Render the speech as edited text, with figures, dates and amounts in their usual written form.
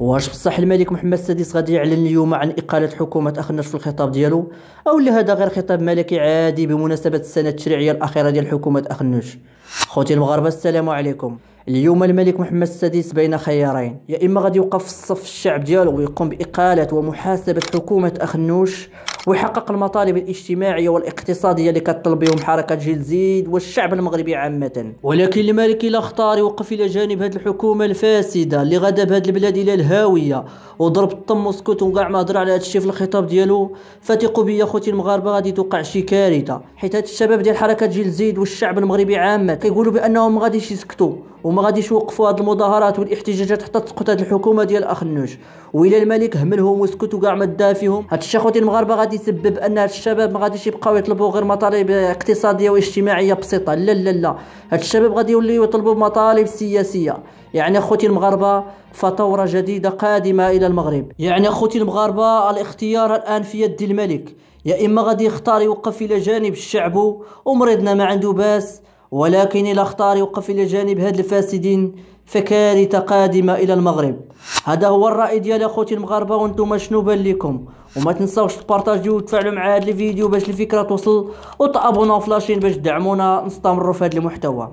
واش بصح الملك محمد السادس غادي يعلن اليوم عن إقالة حكومة أخناش في الخطاب ديالو، أو لا هذا غير خطاب ملكي عادي بمناسبة السنة التشريعية الأخيرة ديال حكومة أخنوش؟ خوتي المغاربة السلام عليكم. اليوم الملك محمد السادس بين خيارين، يا إما غادي يوقف في صف الشعب ديالو ويقوم بإقالة ومحاسبة حكومة أخنوش ويحقق المطالب الاجتماعية والاقتصادية اللي كتطلب بهم حركة جيل زيد والشعب المغربي عامة، ولكن الملك إلا اختار يوقف إلى جانب هذه الحكومة الفاسدة اللي غدا بهذه البلاد إلى الهاوية وضرب الطم وسكت وكاع ما هضر على هذا الشيء في الخطاب ديالو، فتيقوا بيا خوتي المغاربة غادي توقع شي كارثة، حيت هاد الشباب ديال حركة جيل زيد والشعب المغربي عامة كيقولوا بأنهم ما غاديش يسكتوا وما غاديش يوقفوا هاد المظاهرات والاحتجاجات حتى تسقط هاد الحكومة ديال أخنوش. وإلا الملك هملهم وسكتوا كاع ما دا فيهم، هاد الشيء خوتي المغاربة غادي يسبب أن هاد الشباب ما غاديش يبقاو يطلبوا غير مطالب اقتصادية واجتماعية بسيطة، لا لا لا، هاد الشباب غادي يوليو يطلبوا مطالب سياسية. يعني اخوتي المغاربة فثورة جديدة قادمة إلى المغرب. يعني اخوتي المغاربة الاختيار الآن في يد الملك، يا إما غادي يختار يوقف إلى جانب الشعب ومريضنا ما عنده باس، ولكن إلا اختار يوقف إلى جانب هاد الفاسدين فكارثة قادمة إلى المغرب. هذا هو الرأي ديالي اخوتي المغاربة، وانتم شنو بان لكم؟ وما تنساوش تبارطاجيو وتفاعلوا مع هذا الفيديو باش الفكرة توصل، وتابوناو في لاشين باش تدعمونا نستمروا في هذا المحتوى.